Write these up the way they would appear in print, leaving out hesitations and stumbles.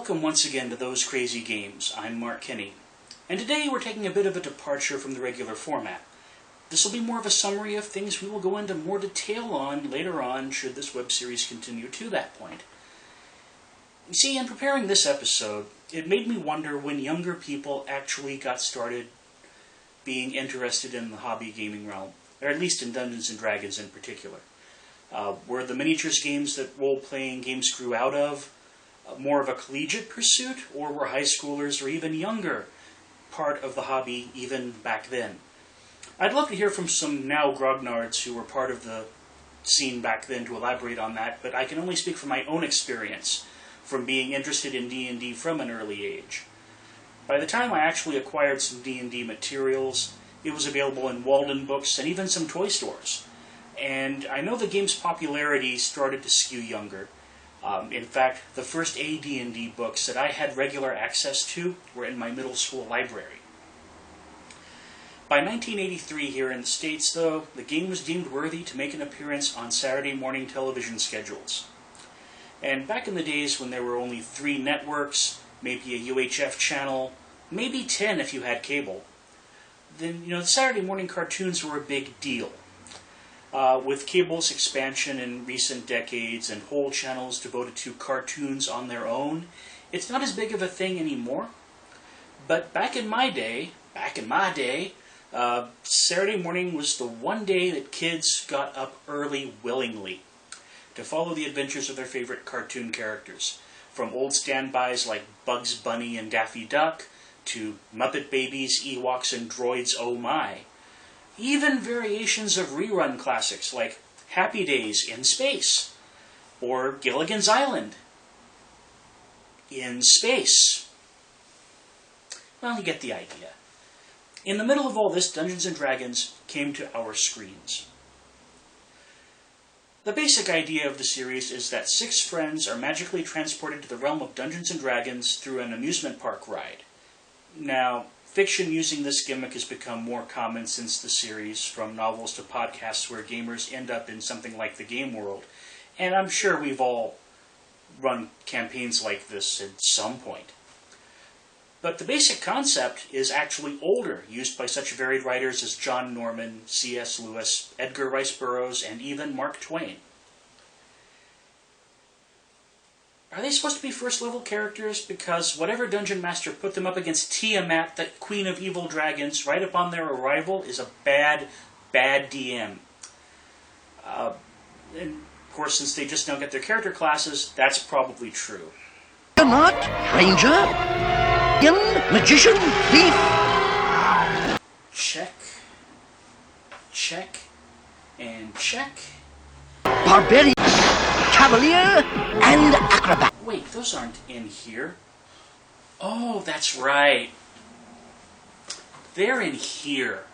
Welcome once again to Those Crazy Games. I'm Mark Kinney, and today we're taking a bit of a departure from the regular format. This will be more of a summary of things we will go into more detail on later on should this web series continue to that point. You see, in preparing this episode, it made me wonder when younger people actually got started being interested in the hobby gaming realm, or at least in Dungeons & Dragons in particular. Were the miniatures games that role-playing games grew out of more of a collegiate pursuit, or were high schoolers or even younger part of the hobby even back then? I'd love to hear from some now grognards who were part of the scene back then to elaborate on that, but I can only speak from my own experience from being interested in D&D from an early age. By the time I actually acquired some D&D materials, it was available in Walden books and even some toy stores. And I know the game's popularity started to skew younger. In fact, the first AD&D books that I had regular access to were in my middle school library. By 1983 here in the States, though, the game was deemed worthy to make an appearance on Saturday morning television schedules. And back in the days when there were only 3 networks, maybe a UHF channel, maybe 10 if you had cable, then, the Saturday morning cartoons were a big deal. With cable's expansion in recent decades and whole channels devoted to cartoons on their own, it's not as big of a thing anymore. But back in my day, Saturday morning was the one day that kids got up early willingly to follow the adventures of their favorite cartoon characters, from old standbys like Bugs Bunny and Daffy Duck, to Muppet Babies, Ewoks, and Droids Oh My. Even variations of rerun classics like Happy Days in Space, or Gilligan's Island in space. Well, you get the idea. In the middle of all this, Dungeons & Dragons came to our screens. The basic idea of the series is that 6 friends are magically transported to the realm of Dungeons & Dragons through an amusement park ride. Now, fiction using this gimmick has become more common since the series, from novels to podcasts where gamers end up in something like the game world. And I'm sure we've all run campaigns like this at some point. But the basic concept is actually older, used by such varied writers as John Norman, C.S. Lewis, Edgar Rice Burroughs, and even Mark Twain. Are they supposed to be first-level characters? Because whatever dungeon master put them up against Tiamat, the queen of evil dragons, right upon their arrival, is a bad DM. And of course, since they just now get their character classes, that's probably true. You're not, ranger, magician, thief. Check, and check. Barbarian, cavalier, and acrobat. Wait, those aren't in here. Oh, that's right. They're in here.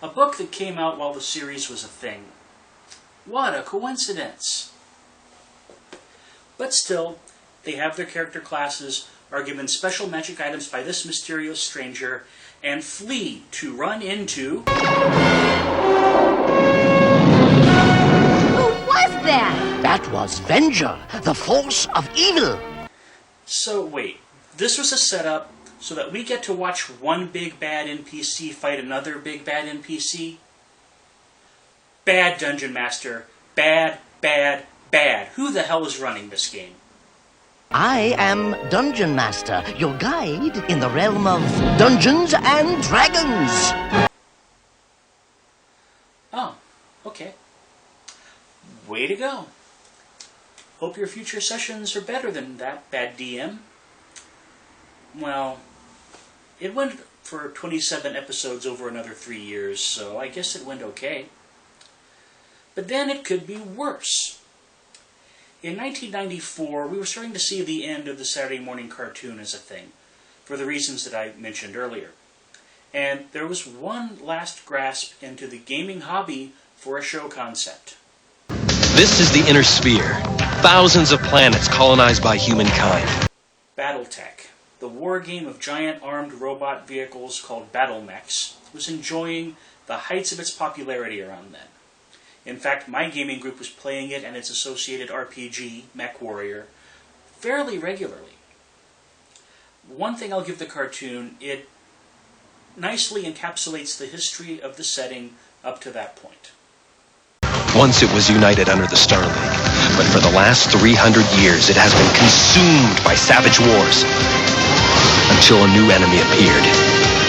A book that came out while the series was a thing. What a coincidence. But still, they have their character classes, are given special magic items by this mysterious stranger, and flee to run into... That was Venger, the force of evil. So wait, this was a setup so that we get to watch one big bad NPC fight another big bad NPC? Bad Dungeon Master. Bad. Who the hell is running this game? I am Dungeon Master, your guide in the realm of Dungeons and Dragons. Oh, okay. Way to go. Hope your future sessions are better than that, bad DM. Well, it went for 27 episodes over another 3 years, so I guess it went okay. But then it could be worse. In 1994, we were starting to see the end of the Saturday morning cartoon as a thing, for the reasons that I mentioned earlier. And there was one last grasp into the gaming hobby for a show concept. This is the inner sphere. Thousands of planets colonized by humankind. Battletech, the war game of giant armed robot vehicles called battle mechs, was enjoying the heights of its popularity around then. In fact, my gaming group was playing it and its associated RPG, MechWarrior, fairly regularly. one thing I'll give the cartoon, it nicely encapsulates the history of the setting up to that point. Once it was united under the Star League, but for the last 300 years it has been consumed by savage wars. Until a new enemy appeared.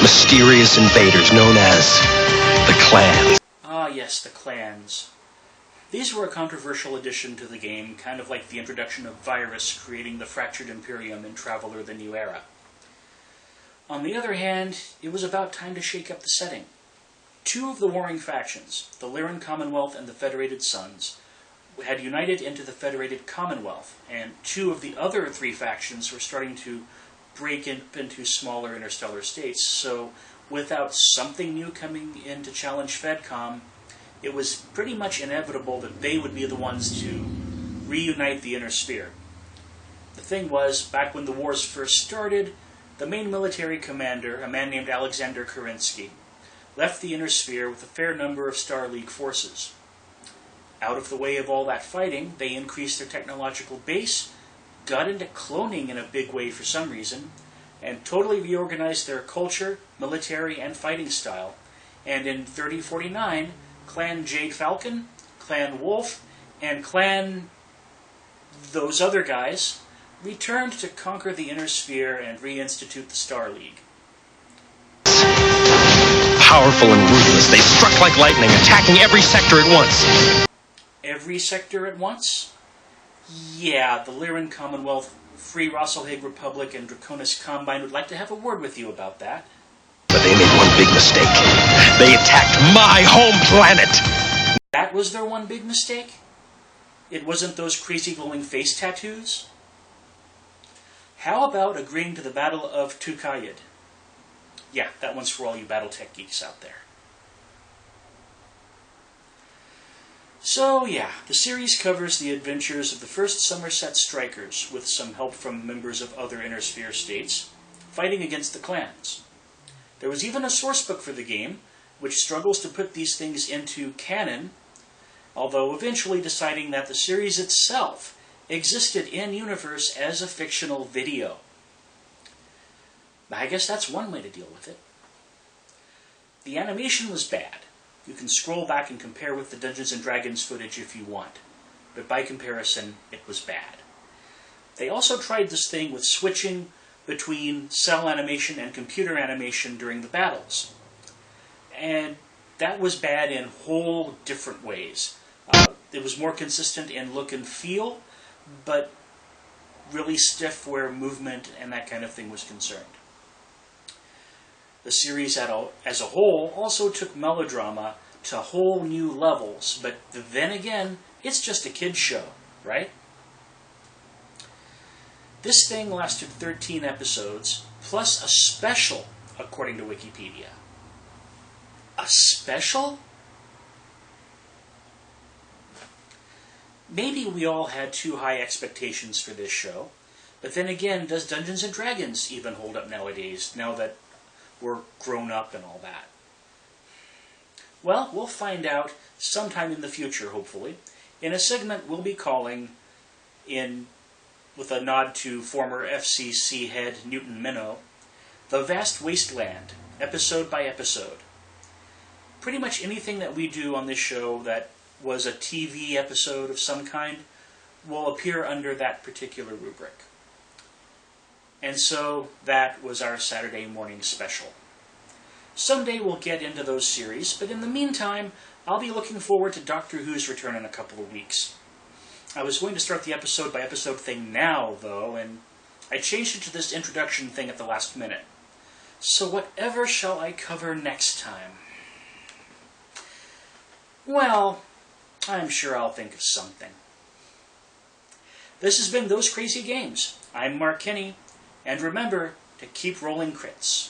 Mysterious invaders known as the Clans. Ah yes, the Clans. These were a controversial addition to the game, kind of like the introduction of Virus creating the Fractured Imperium in Traveler: The New Era. On the other hand, it was about time to shake up the setting. Two of the warring factions, the Lyran Commonwealth and the Federated Suns, had united into the Federated Commonwealth, and two of the other three factions were starting to break into smaller interstellar states, so without something new coming in to challenge FedCom, it was pretty much inevitable that they would be the ones to reunite the Inner Sphere. The thing was, back when the wars first started, the main military commander, a man named Alexander Kerensky, left the Inner Sphere with a fair number of Star League forces. Out of the way of all that fighting, they increased their technological base, got into cloning in a big way for some reason, and totally reorganized their culture, military, and fighting style. And in 3049, Clan Jade Falcon, Clan Wolf, and Clan those other guys returned to conquer the Inner Sphere and reinstitute the Star League. Powerful and ruthless, they struck like lightning, attacking every sector at once. Every sector at once? Yeah, the Lyran Commonwealth, Free Rosselhaig Republic, and Draconis Combine would like to have a word with you about that. But they made one big mistake. They attacked my home planet! That was their one big mistake? It wasn't those crazy glowing face tattoos? How about agreeing to the Battle of Tukayid? Yeah, that one's for all you Battletech geeks out there. So yeah, the series covers the adventures of the first Somerset Strikers, with some help from members of other Inner Sphere states, fighting against the clans. There was even a sourcebook for the game, which struggles to put these things into canon, although eventually deciding that the series itself existed in-universe as a fictional video. I guess that's one way to deal with it. The animation was bad. You can scroll back and compare with the Dungeons & Dragons footage if you want, but by comparison, it was bad. They also tried this thing with switching between cell animation and computer animation during the battles. And that was bad in whole different ways. It was more consistent in look and feel, but really stiff where movement and that kind of thing was concerned. The series as a whole also took melodrama to whole new levels, but then again, it's just a kid's show, right? This thing lasted 13 episodes, plus a special, according to Wikipedia. A special? Maybe we all had too high expectations for this show, but then again, does Dungeons & Dragons even hold up nowadays, now that we're grown up and all that? Well, we'll find out sometime in the future, hopefully, in a segment we'll be calling, with a nod to former FCC head Newton Minow, The Vast Wasteland, episode by episode. Pretty much anything that we do on this show that was a TV episode of some kind will appear under that particular rubric. And so that was our Saturday morning special. Someday we'll get into those series, but in the meantime, I'll be looking forward to Doctor Who's return in a couple of weeks. I was going to start the episode by episode thing now, though, and I changed it to this introduction thing at the last minute. So whatever shall I cover next time? Well, I'm sure I'll think of something. This has been Those Crazy Games. I'm Mark Kinney, and remember to keep rolling crits.